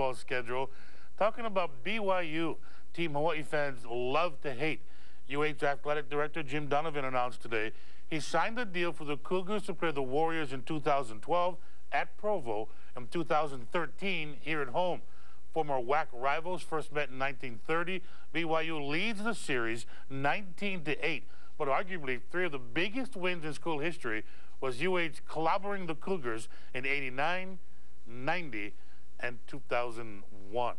football schedule. Talking about BYU, team Hawaii fans love to hate. UH Athletic Director Jim Donovan announced today he signed a deal for the Cougars to play the Warriors in 2012 at Provo and 2013 here at home. Former WAC rivals first met in 1930. BYU leads the series 19-8, but arguably three of the biggest wins in school history was UH clobbering the Cougars in 89, 90, and 2001.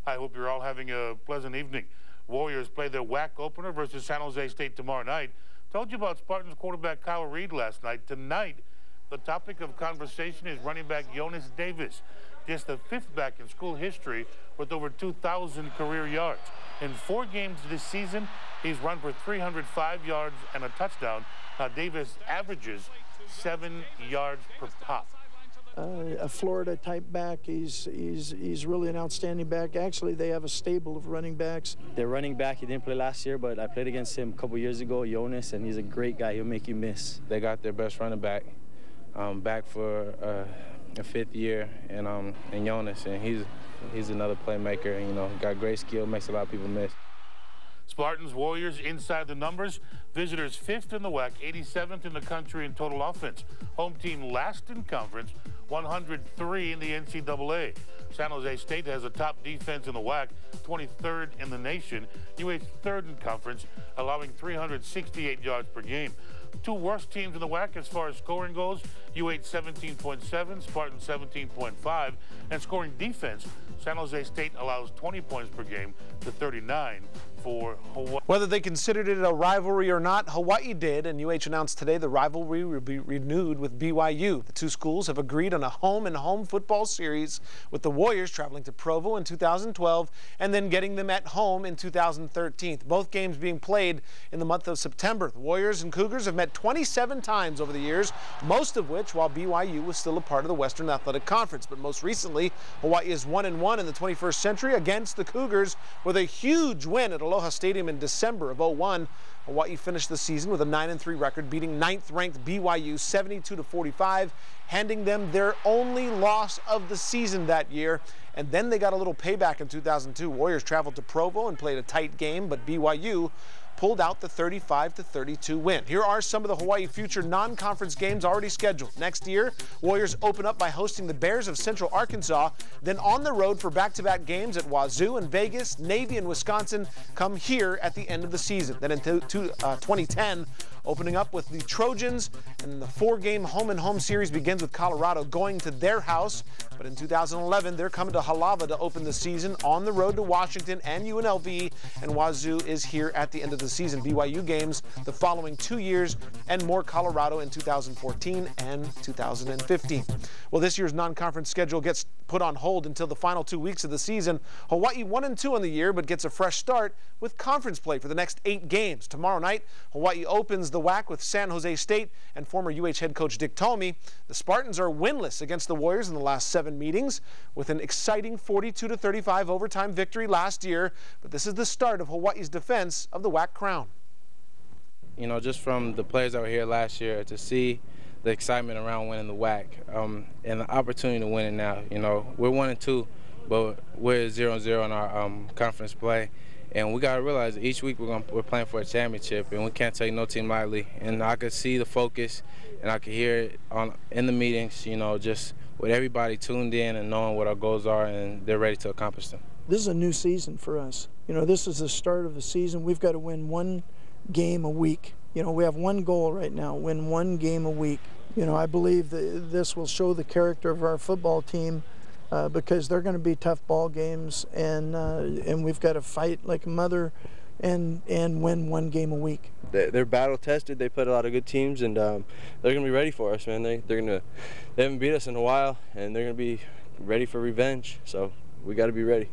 I hope you're all having a pleasant evening. Warriors play their WAC opener versus San Jose State tomorrow night. Told you about Spartans quarterback Kyle Reed last night. Tonight, the topic of conversation is running back Jonas Davis, just the fifth back in school history with over 2,000 career yards. In 4 games this season, he's run for 305 yards and a touchdown. Now, Davis averages 7 yards per pop. A Florida-type back. He's really an outstanding back. Actually, they have a stable of running backs. Their running back, he didn't play last year, but I played against him a couple years ago, Jonas, and he's a great guy. He'll make you miss. They got their best running back back for a 5th year, and Jonas, and he's another playmaker. You know, got great skill, makes a lot of people miss. Spartans, Warriors inside the numbers. Visitors 5th in the WAC, 87th in the country in total offense. Home team last in conference, 103 in the NCAA. San Jose State has a top defense in the WAC, 23rd in the nation. UH 3rd in conference, allowing 368 yards per game. 2 worst teams in the WAC as far as scoring goes, UH 17.7, Spartan 17.5, and scoring defense, San Jose State allows 20 points per game to 39 for Hawaii. Whether they considered it a rivalry or not, Hawaii did, and UH announced today the rivalry will be renewed with BYU. The 2 schools have agreed on a home-and-home football series, with the Warriors traveling to Provo in 2012 and then getting them at home in 2013. Both games being played in the month of September. The Warriors and Cougars have met 27 times over the years, most of which while BYU was still a part of the Western Athletic Conference. But most recently, Hawaii is 1-1 in the 21st century against the Cougars with a huge win at Aloha Stadium in December of '01. Hawaii finished the season with a 9-3 record, beating 9th-ranked BYU 72-45, handing them their only loss of the season that year. And then they got a little payback in 2002. Warriors traveled to Provo and played a tight game, but BYU pulled out the 35-32 win. Here are some of the Hawaii future non-conference games already scheduled. Next year, Warriors open up by hosting the Bears of Central Arkansas, then on the road for back-to-back games at Wazoo and Vegas. Navy and Wisconsin come here at the end of the season. Then in 2010, opening up with the Trojans, and the 4-game home-and-home series begins with Colorado going to their house. But in 2011, they're coming to Halava to open the season, on the road to Washington and UNLV, and Wazoo is here at the end of the season. BYU games the following 2 years, and more Colorado in 2014 and 2015. Well, this year's non-conference schedule gets put on hold until the final 2 weeks of the season. Hawaii 1-2 on the year, but gets a fresh start with conference play for the next 8 games. Tomorrow night, Hawaii opens the WAC with San Jose State and former UH head coach Dick Tomey. The Spartans are winless against the Warriors in the last 7 meetings, with an exciting 42-35 overtime victory last year. But this is the start of Hawaii's defense of the WAC crown. You know, just from the players that were here last year, to see the excitement around winning the WAC and the opportunity to win it now. You know, we're 1-2, but we're 0-0 in our conference play. And we got to realize that each week we're playing for a championship, and we can't take no team lightly. And I could see the focus, and I could hear it in the meetings, you know, just with everybody tuned in and knowing what our goals are, and they're ready to accomplish them. This is a new season for us. You know, this is the start of the season. We've got to win 1 game a week. You know, we have 1 goal right now, win 1 game a week. You know, I believe that this will show the character of our football team, because they're going to be tough ball games, and we've got to fight like a mother and win 1 game a week. They're battle tested. They put a lot of good teams, and they're going to be ready for us, man. They haven't beat us in a while, and they're going to be ready for revenge. So we got to be ready.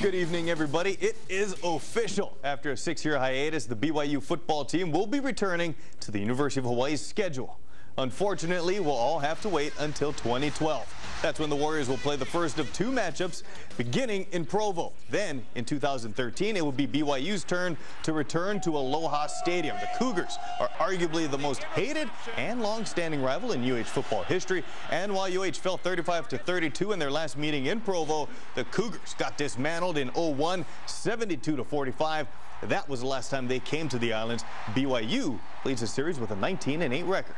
Good evening, everybody. It is official. After a 6-year hiatus, the BYU football team will be returning to the University of Hawaii's schedule. Unfortunately, we'll all have to wait until 2012. That's when the Warriors will play the first of 2 matchups beginning in Provo. Then, in 2013, it will be BYU's turn to return to Aloha Stadium. The Cougars are arguably the most hated and long-standing rival in UH football history. And while UH fell 35-32 in their last meeting in Provo, the Cougars got dismantled in 01, 72-45. That was the last time they came to the islands. BYU leads the series with a 19-8 record.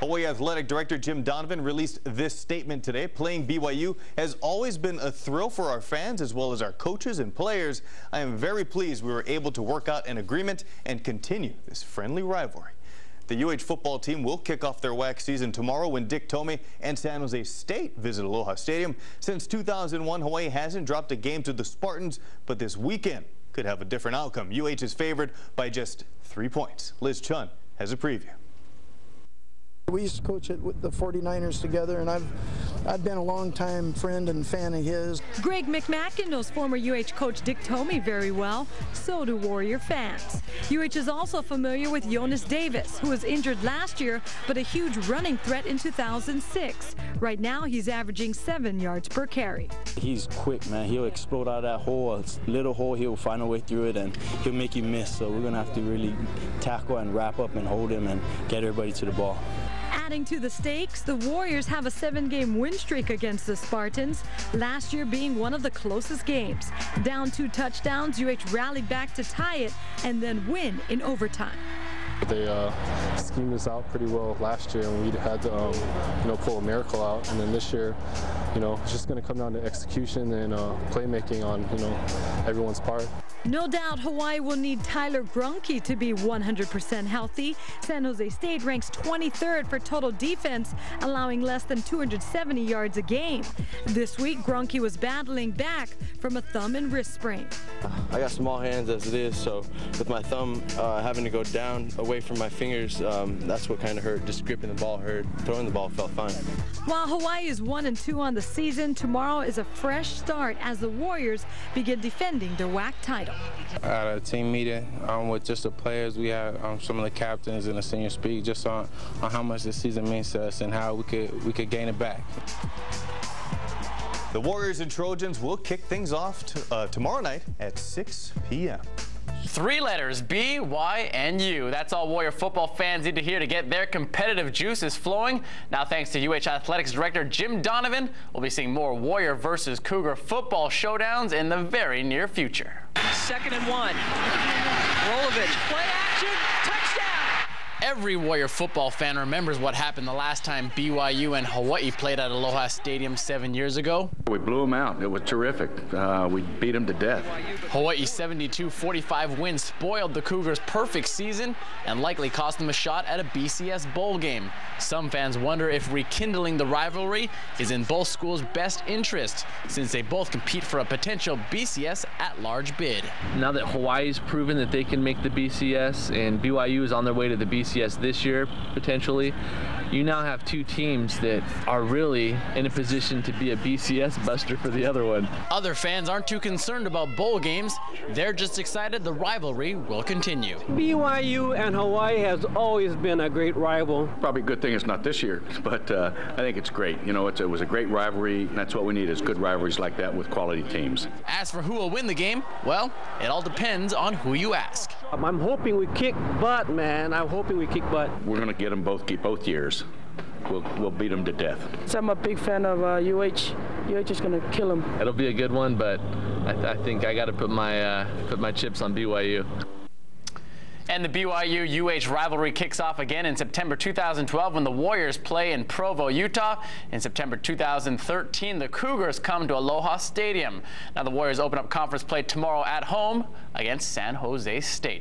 Hawaii Athletic Director Jim Donovan released this statement today. Playing BYU has always been a thrill for our fans as well as our coaches and players. I am very pleased we were able to work out an agreement and continue this friendly rivalry. The UH football team will kick off their WAC season tomorrow when Dick Tomey and San Jose State visit Aloha Stadium. Since 2001, Hawaii hasn't dropped a game to the Spartans, but this weekend could have a different outcome. UH is favored by just 3 points. Liz Chun has a preview. We used to coach it with the 49ers together, and I've been a long-time friend and fan of his. Greg McMackin knows former UH coach Dick Tomey very well. So do Warrior fans. UH is also familiar with Jonas Davis, who was injured last year, but a huge running threat in 2006. Right now, he's averaging 7 yards per carry. He's quick, man. He'll explode out of that hole, a little hole. He'll find a way through it, and he'll make you miss. So we're going to have to really tackle and wrap up and hold him and get everybody to the ball. Adding to the stakes, the Warriors have a 7-game win streak against the Spartans, last year being one of the closest games. Down 2 touchdowns, UH rallied back to tie it and then win in overtime. They schemed us out pretty well last year, and we had to, pull a miracle out. And then this year, it's just going to come down to execution and playmaking on, everyone's part. No doubt Hawaii will need Tyler Grunke to be 100% healthy. San Jose State ranks 23rd for total defense, allowing less than 270 yards a game. This week, Grunke was battling back from a thumb and wrist sprain. I got small hands as it is, so with my thumb having to go down away from my fingers, that's what kind of hurt. Just gripping the ball hurt. Throwing the ball felt fine. While Hawaii is 1-2 on the season, tomorrow is a fresh start as the Warriors begin defending their WAC title. At a team meeting with just the players, we had some of the captains and the senior speak just on how much this season means to us and how we could gain it back. The Warriors and Trojans will kick things off tomorrow night at 6 p.m. 3 letters, B, Y, and U. That's all Warrior football fans need to hear to get their competitive juices flowing. Now, thanks to UH Athletics Director Jim Donovan, we'll be seeing more Warrior versus Cougar football showdowns in the very near future. 2nd and 1. Rolovich, play action, touchdown! Every Warrior football fan remembers what happened the last time BYU and Hawaii played at Aloha Stadium 7 years ago. We blew them out. It was terrific. We beat them to death. Hawaii's 72-45 win spoiled the Cougars' perfect season and likely cost them a shot at a BCS bowl game. Some fans wonder if rekindling the rivalry is in both schools' best interest, since they both compete for a potential BCS at-large bid. Now that Hawaii's proven that they can make the BCS and BYU is on their way to the BCS this year, potentially, you now have 2 teams that are really in a position to be a BCS buster for the other one. Other fans aren't too concerned about bowl games. They're just excited the rivalry will continue. BYU and Hawaii has always been a great rival. Probably a good thing it's not this year, but I think it's great. It was a great rivalry. That's what we need, is good rivalries like that with quality teams. As for who will win the game, well, it all depends on who you ask. I'm hoping we kick butt, man. I'm hoping we kick butt. We're going to get them both years. We'll beat them to death. So I'm a big fan of UH. UH is going to kill them. It'll be a good one, but I think I got to put my chips on BYU. And the BYU-UH rivalry kicks off again in September 2012 when the Warriors play in Provo, Utah. In September 2013, the Cougars come to Aloha Stadium. Now the Warriors open up conference play tomorrow at home against San Jose State.